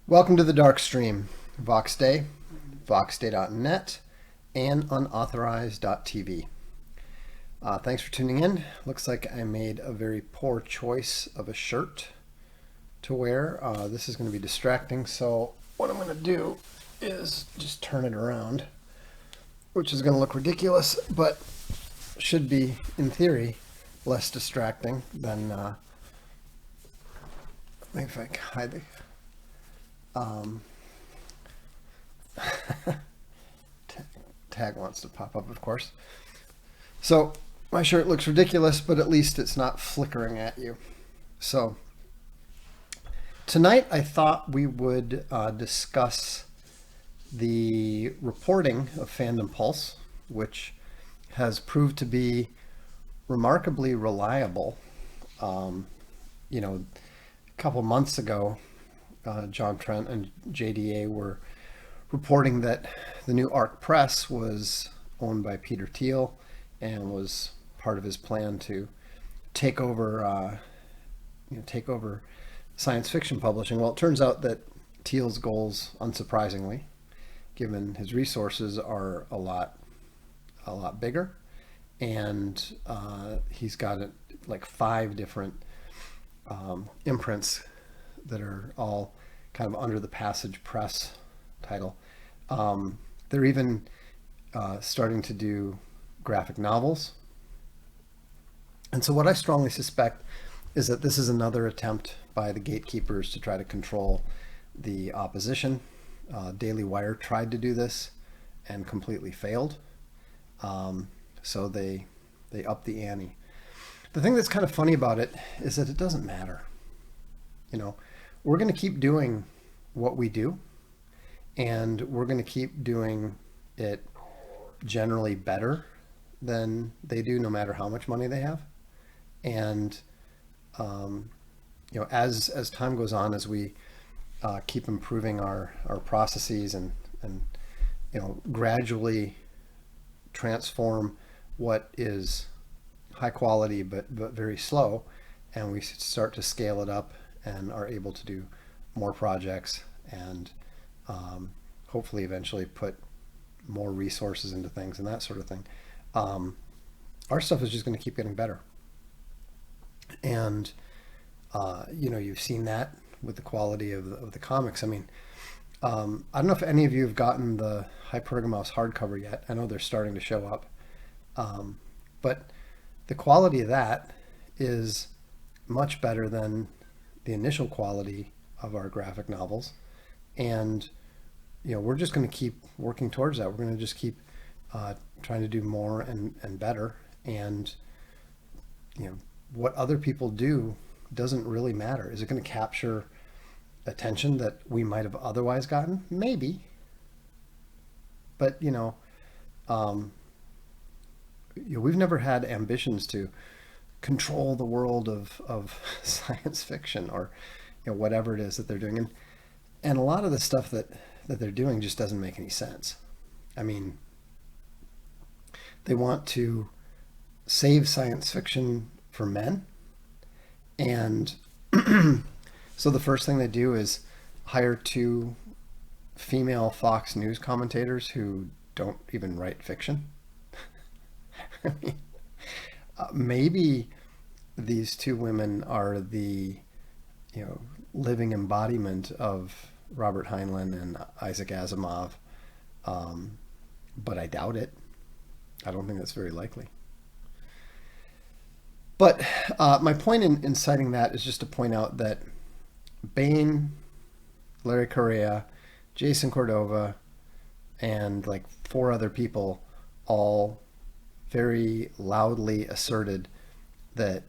Welcome to the Darkstream, Vox Day, voxday.net, and unauthorized.tv. Thanks for tuning in. Looks like I made a very poor choice of a shirt to wear. This is going to be distracting, so what I'm going to do is just turn it around, which is going to look ridiculous, but should be, in theory, less distracting than, maybe if I hide the... tag wants to pop up, of course. So my shirt looks ridiculous, but at least it's not flickering at you. So tonight I thought we would discuss the reporting of Fandom Pulse, which has proved to be remarkably reliable. A couple months ago, John Trent and JDA were reporting that the new ARC Press was owned by Peter Thiel and was part of his plan to take over science fiction publishing. Well, it turns out that Thiel's goals, unsurprisingly, given his resources, are a lot bigger, and he's got like 5 different imprints that are all kind of under the Passage Press title. They're even starting to do graphic novels. And so what I strongly suspect is that this is another attempt by the gatekeepers to try to control the opposition. Daily Wire tried to do this and completely failed. So they upped the ante. The thing that's kind of funny about it is that it doesn't matter. We're going to keep doing what we do, and we're going to keep doing it generally better than they do, no matter how much money they have. And as time goes on, as we keep improving our processes and gradually transform what is high quality but very slow, and we start to scale it up and are able to do more projects and hopefully eventually put more resources into things and that sort of thing. Our stuff is just going to keep getting better. And, you've seen that with the quality of the comics. I mean, I don't know if any of you have gotten the Hypergamos hardcover yet. I know they're starting to show up. But the quality of that is much better than the initial quality of our graphic novels, and we're just going to keep working towards that. We're going to just keep trying to do more and better, and what other people do doesn't really matter. Is it going to capture attention that we might have otherwise gotten? Maybe, but we've never had ambitions to control the world of science fiction or whatever it is that they're doing, and a lot of the stuff that they're doing just doesn't make any sense. I mean, they want to save science fiction for men, and so the first thing they do is hire 2 female Fox News commentators who don't even write fiction. I mean, maybe these 2 women are the living embodiment of Robert Heinlein and Isaac Asimov, but I doubt it. I don't think that's very likely. But my point in citing that is just to point out that Bain, Larry Correa, Jason Cordova, and like 4 other people all very loudly asserted that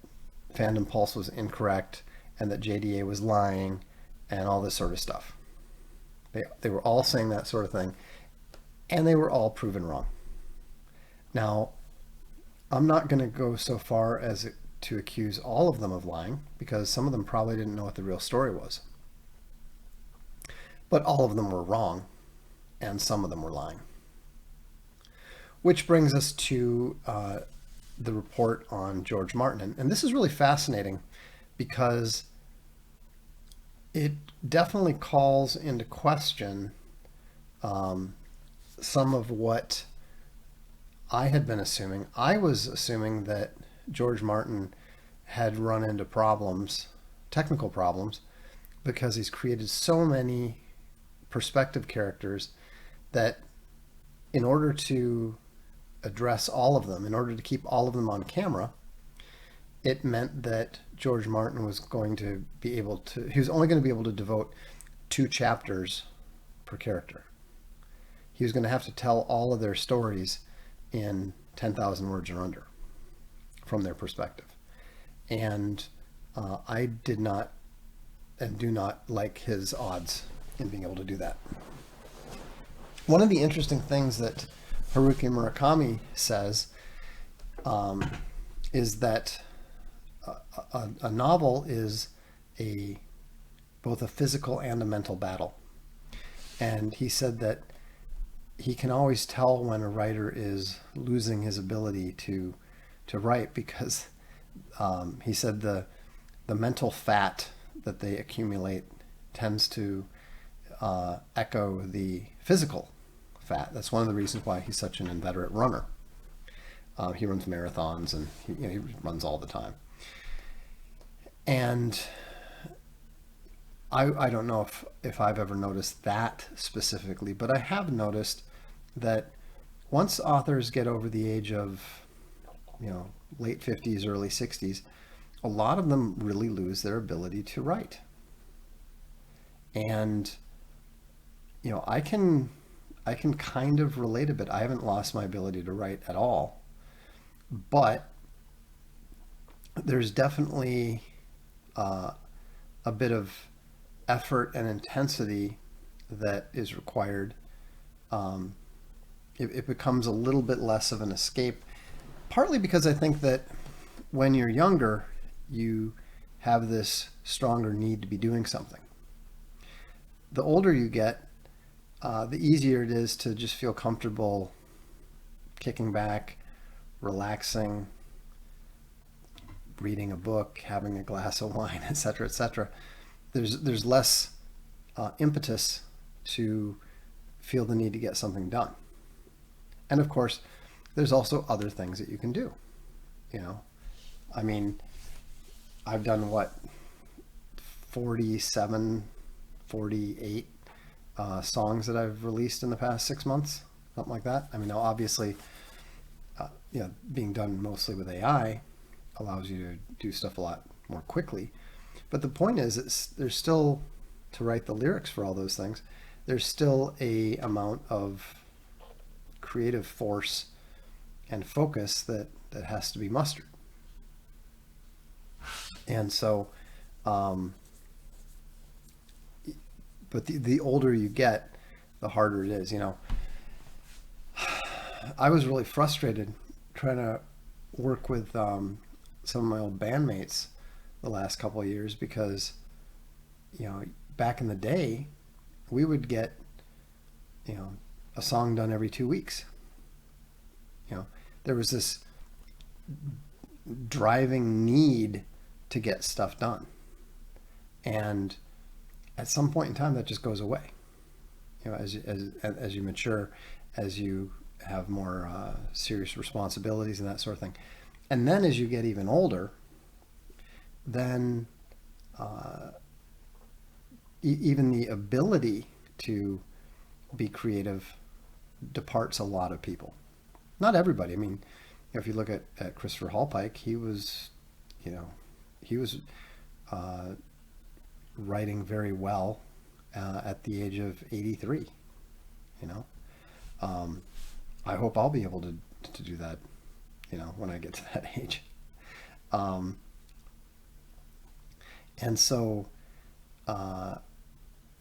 Fandom Pulse was incorrect and that JDA was lying and all this sort of stuff. They were all saying that sort of thing. and they were all proven wrong. Now, I'm not going to go so far as to accuse all of them of lying, because some of them probably didn't know what the real story was. But all of them were wrong, and some of them were lying. Which brings us to the report on George Martin. And this is really fascinating because it definitely calls into question some of what I had been assuming. I was assuming that George Martin had run into problems, technical problems, because he's created so many perspective characters that in order to address all of them, in order to keep all of them on camera, it meant that George Martin was going to be able to, he was only going to be able to devote 2 chapters per character. He was going to have to tell all of their stories in 10,000 words or under from their perspective. And I did not and do not like his odds in being able to do that. One of the interesting things that Haruki Murakami says is that a novel is both a physical and a mental battle. And he said that he can always tell when a writer is losing his ability to write, because he said the mental fat that they accumulate tends to echo the physical fat. That's one of the reasons why he's such an inveterate runner. He runs marathons, and he runs all the time. And I don't know if I've ever noticed that specifically, but I have noticed that once authors get over the age of, late 50s, early 60s, a lot of them really lose their ability to write. And, I can kind of relate a bit. I haven't lost my ability to write at all, but there's definitely a bit of effort and intensity that is required. It becomes a little bit less of an escape, partly because I think that when you're younger, you have this stronger need to be doing something. The older you get, the easier it is to just feel comfortable kicking back, relaxing, reading a book, having a glass of wine, etc., etc. There's less impetus to feel the need to get something done. And of course, there's also other things that you can do. I mean, I've done 47, 48 songs that I've released in the past 6 months, something like that. I mean, now obviously, being done mostly with AI allows you to do stuff a lot more quickly. But the point is, there's still, to write the lyrics for all those things, there's still a amount of creative force and focus that has to be mustered. And so, but the older you get, the harder it is. I was really frustrated trying to work with some of my old bandmates the last couple of years, because back in the day we would get a song done every 2 weeks. There was this driving need to get stuff done, and at some point in time that just goes away. As you mature, as you have more serious responsibilities and that sort of thing. And then as you get even older, then even the ability to be creative departs a lot of people. Not everybody. I mean, if you look at Christopher Hallpike, he was writing very well at the age of 83. I hope I'll be able to do that, when I get to that age. And so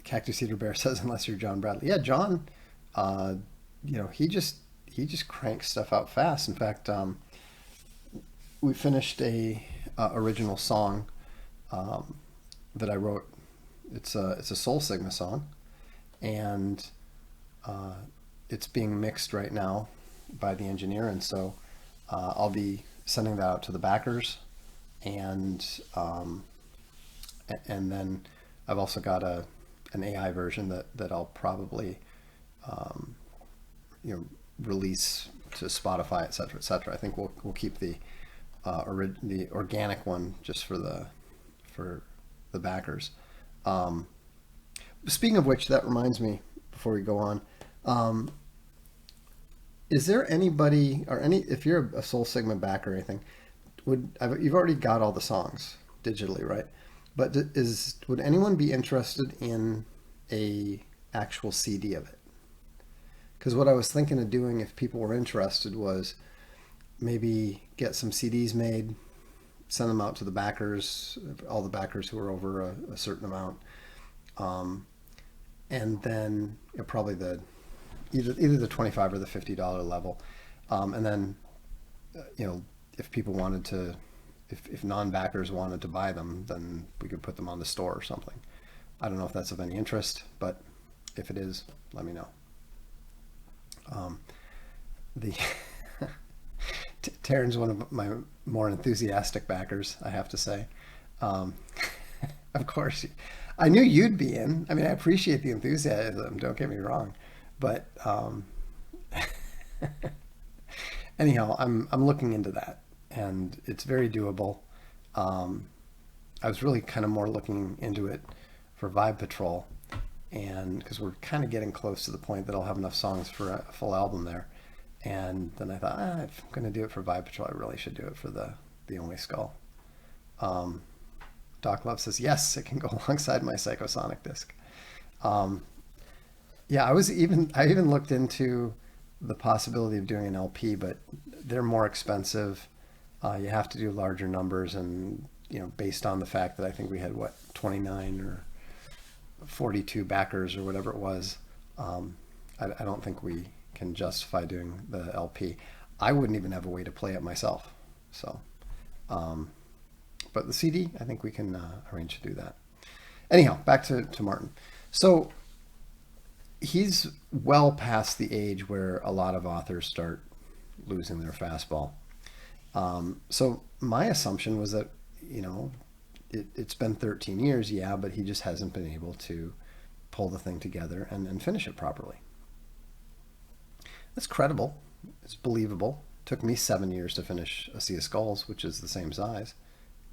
Cactus Eater Bear says, unless you're John Bradley. Yeah, John he just cranks stuff out fast. In fact, we finished a original song that I wrote. It's a Soul Sigma song, and it's being mixed right now by the engineer, and so I'll be sending that out to the backers, and then I've also got an AI version that I'll probably release to Spotify, et cetera, et cetera. I think we'll keep the organic one just for the backers. Speaking of which, that reminds me, before we go on, is there anybody if you're a Soul Sigma backer or anything, you've already got all the songs digitally, right? But would anyone be interested in a actual CD of it? Because what I was thinking of doing, if people were interested, was maybe get some CDs made, send them out to the backers, all the backers who are over a certain amount, and then probably either the $25 or the $50 level, and then if people wanted to, if non-backers wanted to buy them, then we could put them on the store or something. I don't know if that's of any interest, but if it is, let me know. The Taryn's one of my more enthusiastic backers, I have to say. Of course, I knew you'd be in. I mean, I appreciate the enthusiasm, don't get me wrong, but anyhow, I'm looking into that, and it's very doable. I was really kind of more looking into it for Vibe Patrol, and because we're kind of getting close to the point that I'll have enough songs for a full album there. And then I thought, if I'm going to do it for Vibe Patrol, I really should do it for the Only Skull. Doc Love says, yes, it can go alongside my Psychosonic disc. Yeah, I even looked into the possibility of doing an LP, but they're more expensive. You have to do larger numbers, and based on the fact that I think we had 29 or 42 backers or whatever it was, I don't think we can justify doing the LP. I wouldn't even have a way to play it myself. So, but the CD, I think we can arrange to do that. Anyhow, back to Martin. So he's well past the age where a lot of authors start losing their fastball. So my assumption was that, it's been 13 years, yeah, but he just hasn't been able to pull the thing together and finish it properly. That's credible. It's believable. It took me 7 years to finish A Sea of Skulls, which is the same size,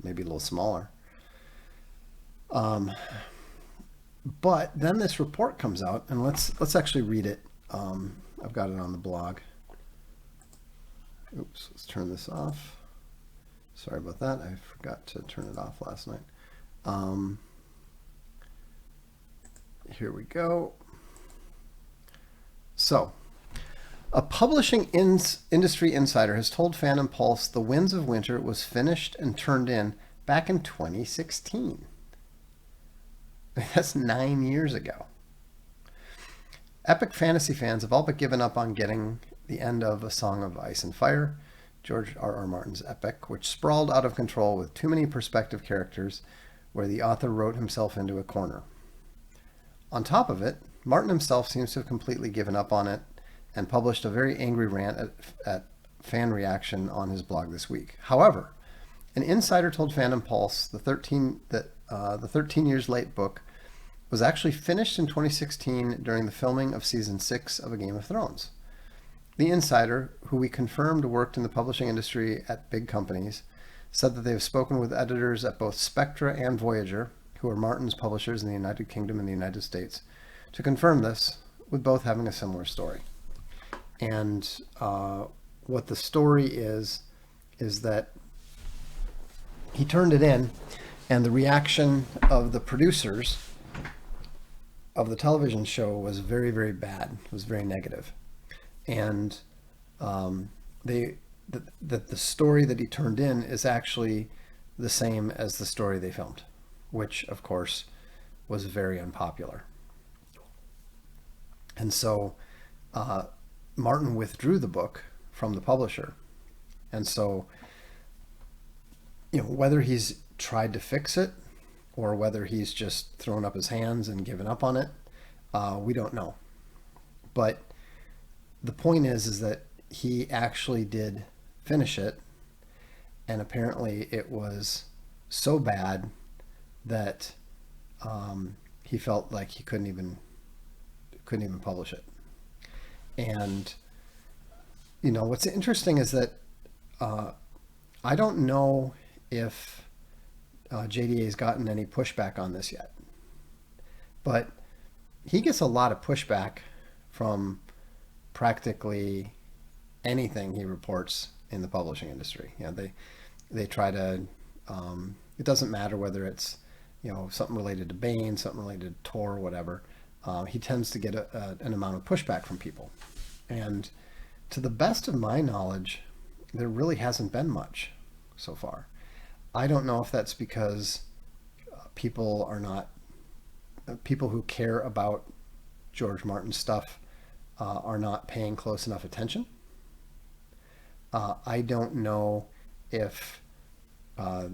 maybe a little smaller. But then this report comes out, and let's actually read it. I've got it on the blog. Oops, let's turn this off. Sorry about that. I forgot to turn it off last night. Here we go. So, a publishing industry insider has told Phantom Pulse The Winds of Winter was finished and turned in back in 2016. That's 9 years ago. Epic fantasy fans have all but given up on getting the end of A Song of Ice and Fire, George R.R. Martin's epic, which sprawled out of control with too many perspective characters, where the author wrote himself into a corner. On top of it, Martin himself seems to have completely given up on it and published a very angry rant at fan reaction on his blog this week. However, an insider told Phantom Pulse the 13 years late book was actually finished in 2016 during the filming of season 6 of A Game of Thrones. The insider, who we confirmed worked in the publishing industry at big companies, said that they have spoken with editors at both Spectra and Voyager, who are Martin's publishers in the United Kingdom and the United States, to confirm this, with both having a similar story. And what the story is that he turned it in, and the reaction of the producers of the television show was very, very bad. It was very negative. And the story that he turned in is actually the same as the story they filmed, which, of course, was very unpopular. And so Martin withdrew the book from the publisher. And so, whether he's tried to fix it or whether he's just thrown up his hands and given up on it, we don't know. But the point is that he actually did finish it, and apparently it was so bad that he felt like he couldn't even publish it. And what's interesting is that I don't know if JDA has gotten any pushback on this yet, but he gets a lot of pushback from practically anything he reports in the publishing industry. They try to. It doesn't matter whether it's something related to Bain, something related to Tor, whatever. He tends to get an amount of pushback from people, and to the best of my knowledge, there really hasn't been much so far. I don't know if that's because people who care about George Martin's stuff are not paying close enough attention. I don't know if they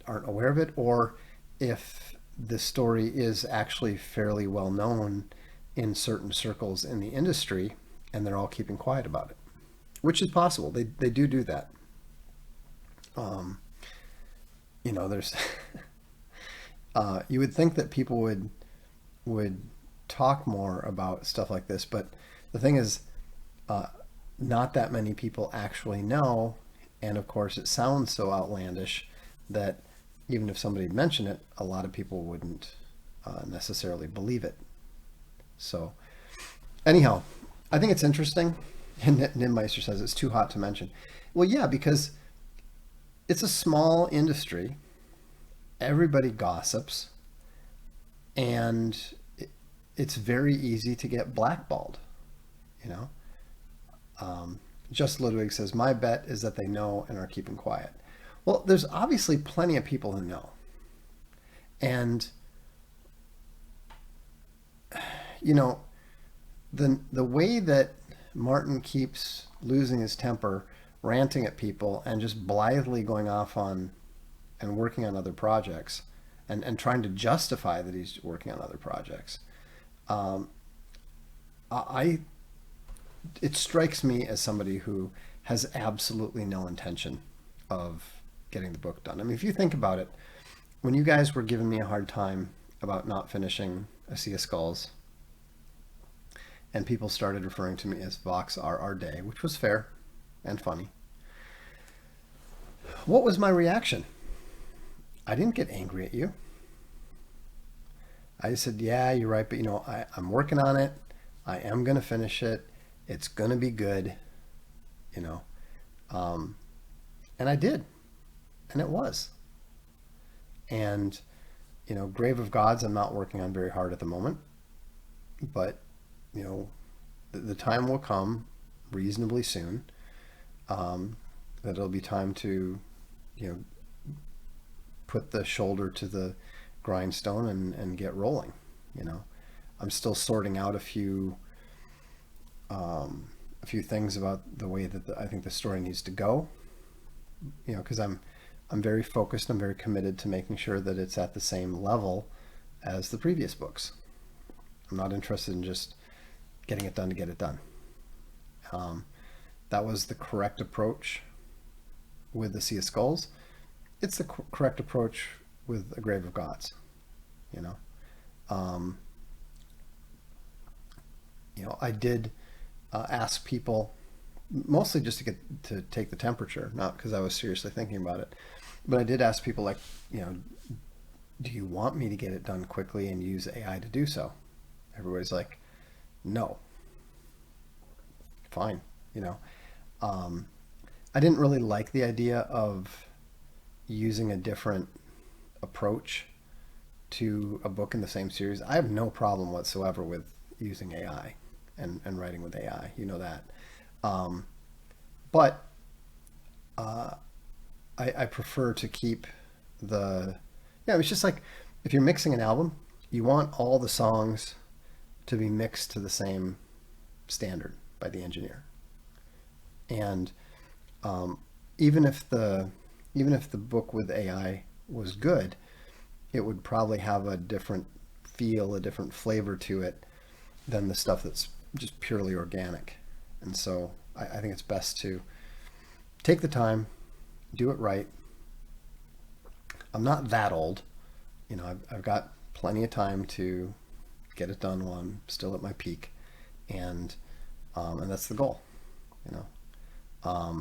aren't aware of it, or if the story is actually fairly well known in certain circles in the industry and they're all keeping quiet about it, which is possible. They do that. There's you would think that people would talk more about stuff like this, but the thing is, not that many people actually know, and of course it sounds so outlandish that even if somebody mentioned it, a lot of people wouldn't necessarily believe it. So anyhow, I think it's interesting. And Nimmeister says it's too hot to mention. Well, yeah, because it's a small industry. Everybody gossips, and it's very easy to get blackballed. Just Ludwig says, my bet is that they know and are keeping quiet. Well, there's obviously plenty of people who know. And, the way that Martin keeps losing his temper, ranting at people, and just blithely going off on and working on other projects and trying to justify that he's working on other projects, it strikes me as somebody who has absolutely no intention of getting the book done. I mean, if you think about it, when you guys were giving me a hard time about not finishing A Sea of Skulls, and people started referring to me as Vox RR Day, which was fair and funny, what was my reaction? I didn't get angry at you. I said, yeah, you're right, but I'm working on it. I am going to finish it. It's going to be good, and I did, and it was. And, Grave of Gods, I'm not working on very hard at the moment, but, the time will come reasonably soon, that it'll be time to, put the shoulder to the grindstone and get rolling. I'm still sorting out a few things about the way that I think the story needs to go, because I'm very focused, I'm very committed to making sure that it's at the same level as the previous books. I'm not interested in just getting it done to get it done. That was the correct approach with the Sea of Skulls. It's the correct approach with A Grave of Gods. I did ask people, mostly just to take the temperature, not because I was seriously thinking about it, but I did ask people, like, do you want me to get it done quickly and use AI to do so? Everybody's like, no. Fine. I didn't really like the idea of using a different approach to a book in the same series. I have no problem whatsoever with using AI and writing with AI, that. But I prefer to keep it's just like if you're mixing an album, you want all the songs to be mixed to the same standard by the engineer. And even if the book with AI was good, it would probably have a different feel, a different flavor to it than the stuff that's just purely organic. And so I think it's best to take the time, do it right. I'm not that old, I've got plenty of time to get it done while I'm still at my peak, and that's the goal. I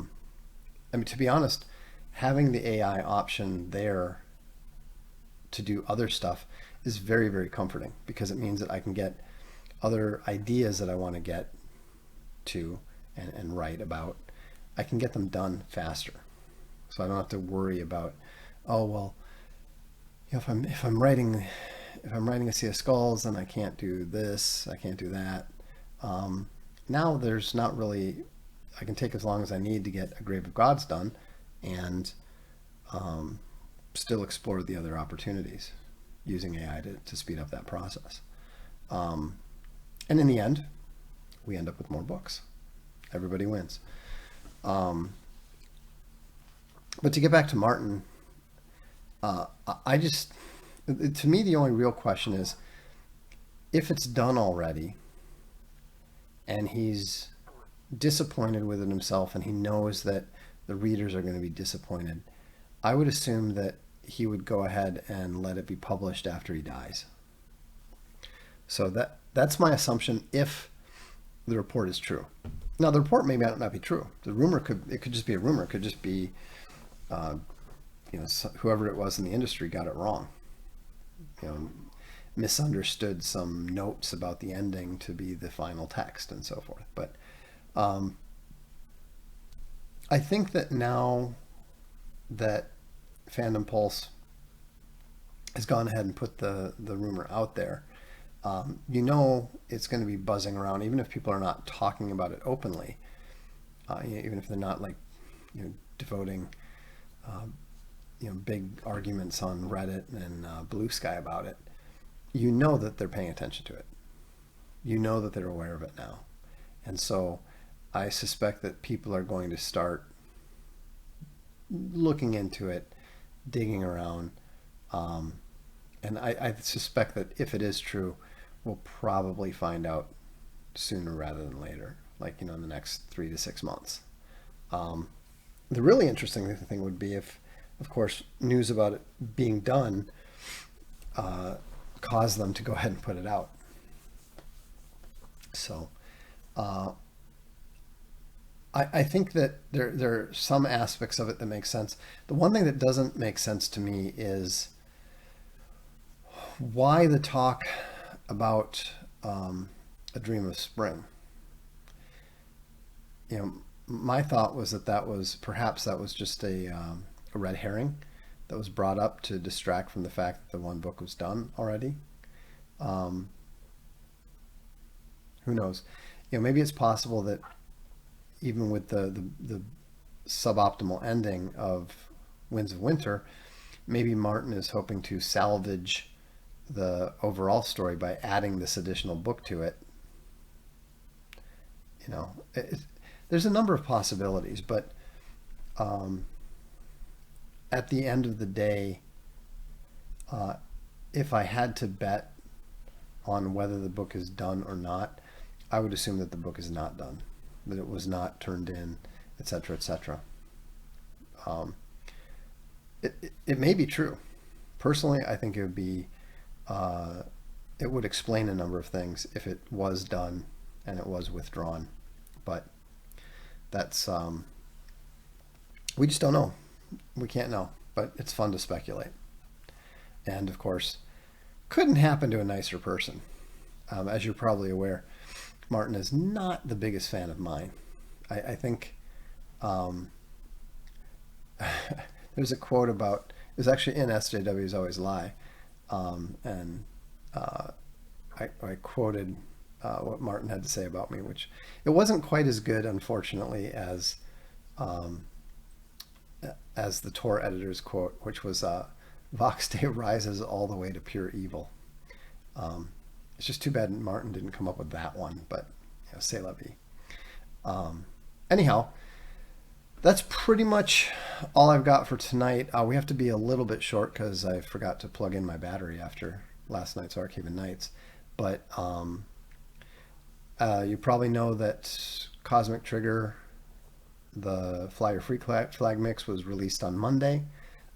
mean, to be honest, having the AI option there to do other stuff is very, very comforting, because it means that I can get other ideas that I want to get to and write about. I can get them done faster, so I don't have to worry about, oh well, if I'm writing a Sea of Skulls, then I can't do this, I can't do that. Now there's not really, I can take as long as I need to get a Grave of Gods done, and still explore the other opportunities using AI to speed up that process. And in the end, we end up with more books. Everybody wins. But to get back to Martin, to me, the only real question is, if it's done already and he's disappointed with it himself and he knows that the readers are going to be disappointed, I would assume that he would go ahead and let it be published after he dies. So that's my assumption if the report is true. Now, the report may not be true. The rumor could just be a rumor. It could just be, whoever it was in the industry got it wrong. Misunderstood some notes about the ending to be the final text and so forth. But I think that now that Fandom Pulse has gone ahead and put the rumor out there, it's going to be buzzing around, even if people are not talking about it openly, even if they're not devoting big arguments on Reddit and Blue Sky about it. That they're paying attention to it. That they're aware of it now. And so I suspect that people are going to start looking into it, digging around, and I suspect that if it is true, we'll probably find out sooner rather than later, in the next 3 to 6 months. The really interesting thing would be if, of course, news about it being done caused them to go ahead and put it out. So I think that there are some aspects of it that make sense. The one thing that doesn't make sense to me is why the talk about A Dream of Spring. My thought was that was just a red herring that was brought up to distract from the fact that the one book was done already. Who knows? Maybe it's possible that even with the suboptimal ending of Winds of Winter, maybe Martin is hoping to salvage the overall story by adding this additional book to it. There's a number of possibilities, but at the end of the day, if I had to bet on whether the book is done or not, I would assume that the book is not done, that it was not turned in, etc., etc. It may be true. Personally, I think it would explain a number of things if it was done and it was withdrawn. But that's we just don't know. We can't know. But it's fun to speculate. And of course, couldn't happen to a nicer person. As you're probably aware, Martin is not the biggest fan of mine. I think there's a quote about, it was actually in SJWs Always Lie, and I quoted what Martin had to say about me, which it wasn't quite as good, unfortunately, as the Tor editor's quote, which was Vox Day rises all the way to pure evil. It's just too bad Martin didn't come up with that one, but c'est la vie. Anyhow, that's pretty much all I've got for tonight. We have to be a little bit short because I forgot to plug in my battery after last night's Archive Nights. But you probably know that Cosmic Trigger, the Fly Your Free flag mix, was released on Monday.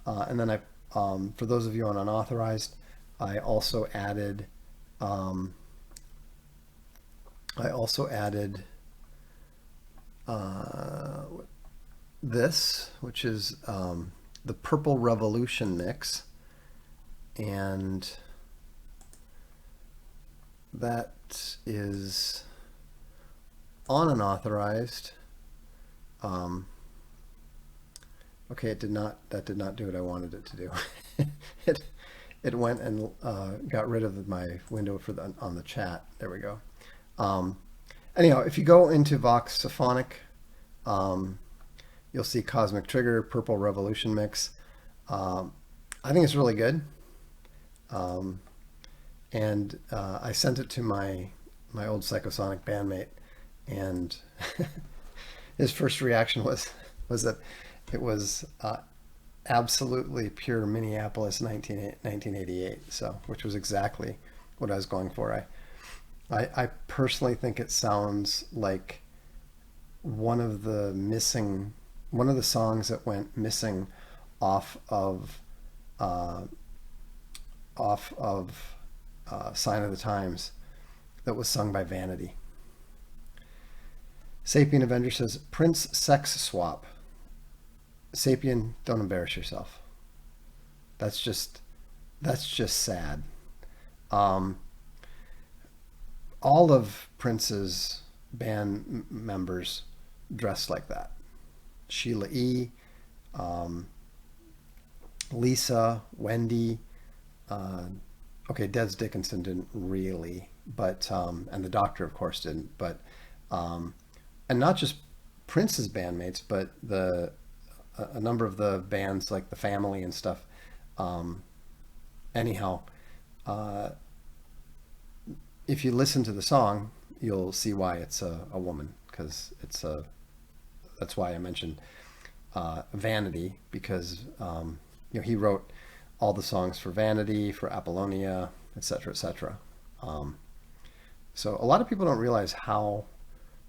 And then for those of you on unauthorized, I also added this, which is the Purple Revolution mix, and that is on unauthorized. Okay, that did not do what I wanted it to do. it went and got rid of my window on the chat. There we go. Anyhow, if you go into Vox Symphonic, you'll see Cosmic Trigger, Purple Revolution mix. I think it's really good. And I sent it to my old Psychosonic bandmate, and his first reaction was that it was absolutely pure Minneapolis 1988. So, which was exactly what I was going for. I personally think it sounds like one of the songs that went missing off of Sign of the Times, that was sung by Vanity. Sapien Avenger says, Prince sex swap. Sapien, don't embarrass yourself. That's just sad. All of Prince's band members dressed like that. Sheila E., Lisa, Wendy, okay, Des Dickinson didn't really, but and the Doctor, of course, didn't, but and not just Prince's bandmates, but a number of the bands like the Family and stuff. Anyhow, if you listen to the song, you'll see why it's a woman, because that's why I mentioned Vanity, because he wrote all the songs for Vanity, for Apollonia, etc., etc. So a lot of people don't realize how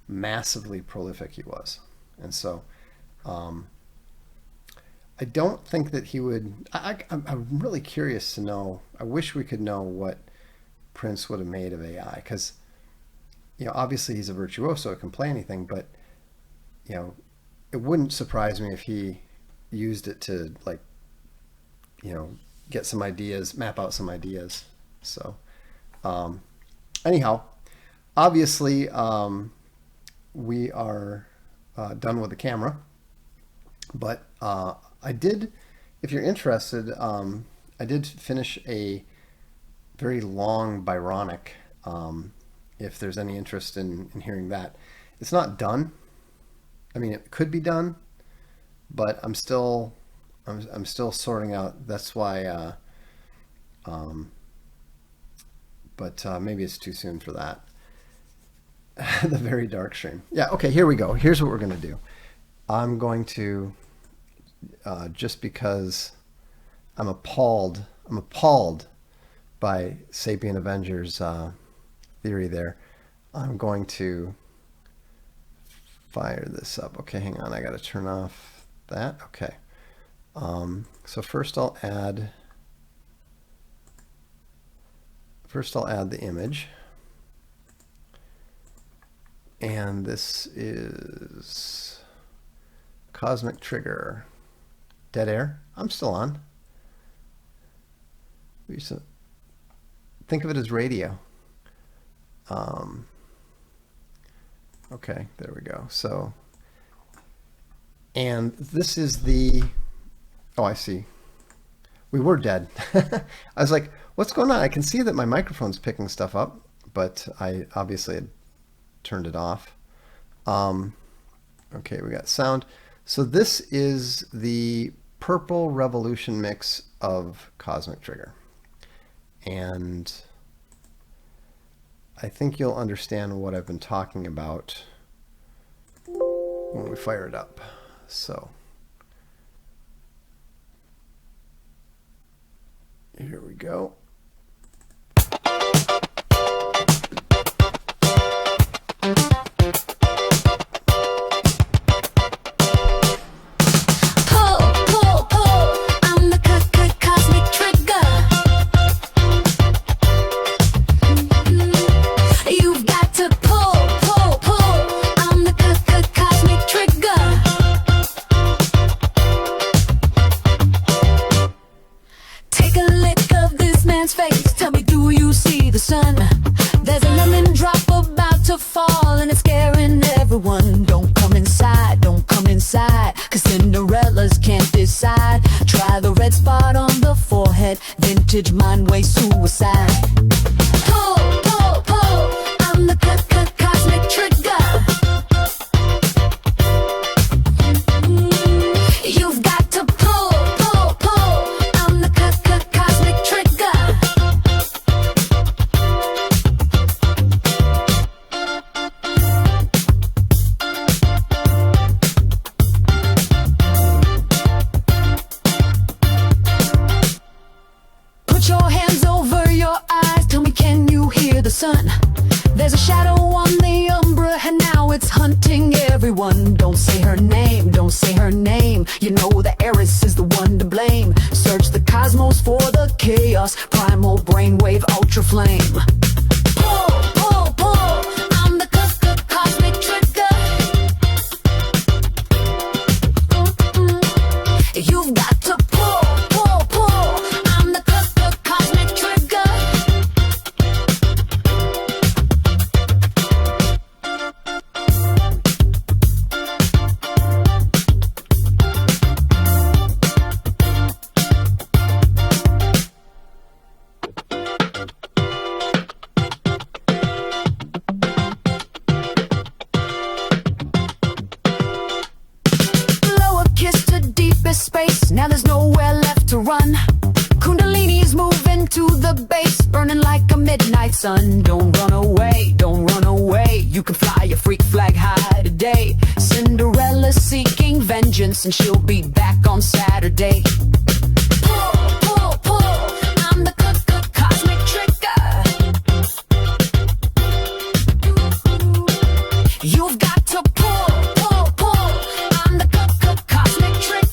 massively prolific he was, and so I don't think that he would. I'm really curious to know. I wish we could know what Prince would have made of AI, because obviously he's a virtuoso, can play anything, but it wouldn't surprise me if he used it to get some ideas, map out some ideas. So anyhow, obviously we are done with the camera, but I did, if you're interested, I did finish a very long Byronic, if there's any interest in hearing that. It's not done. I mean, it could be done, but I'm still sorting out. That's why, but maybe it's too soon for that. The very dark stream. Yeah, okay, here we go. Here's what we're going to do. I'm going to, just because I'm appalled by Sapien Avenger's theory there, I'm going to fire this up. Okay, hang on, I got to turn off that. Okay. So first I'll add the image, and this is Cosmic Trigger. Dead air. I'm still on. We used to think of it as radio. Okay, there we go. So, and this is the, oh, I see. We were dead. I was like, what's going on? I can see that my microphone's picking stuff up, but I obviously had turned it off. Okay, we got sound. So this is the Purple Revolution mix of Cosmic Trigger. And I think you'll understand what I've been talking about when we fire it up. So here we go. Vintage mind way suicide. Pull, pull, pull. I'm the cosmic trigger. You've got to pull, pull, pull. I'm the cosmic trigger. Your hands over your eyes, tell me, can you hear the sun? There's a shadow on the umbra and now it's hunting everyone. Don't say her name, don't say her name. You know the heiress is the one to blame. Search the cosmos for the chaos, primal brainwave ultra flame. Pull, pull, pull, I'm the cosmic trigger. You've got to pull, pull, pull. I'm the cosmic trigger. Blow a kiss to deepest space. Now there's nowhere left to run. Kundalini's moving to the base, burning like a midnight sun. Don't run away, don't run away. You can fly your freak flag high today. Cinderella's seeking vengeance and she'll be back on Saturday. Pull, pull, pull. I'm the cosmic trigger. You've got to pull, pull, pull. I'm the cosmic trigger.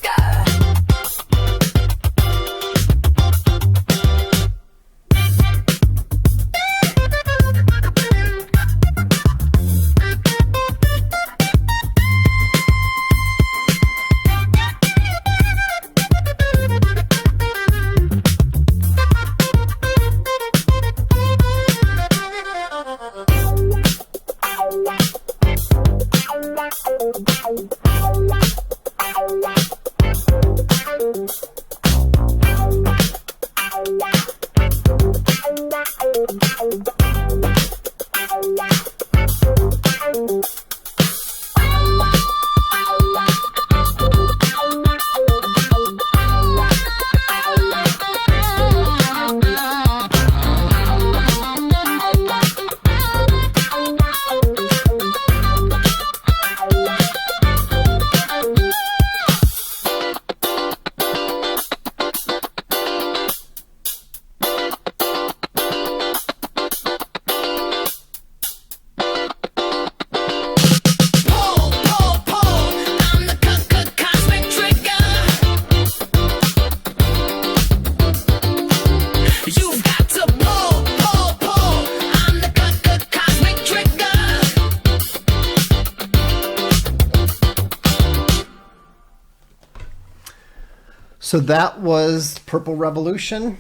So that was Purple Revolution.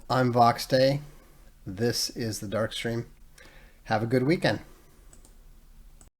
I'm Vox Day. This is the Darkstream. Have a good weekend.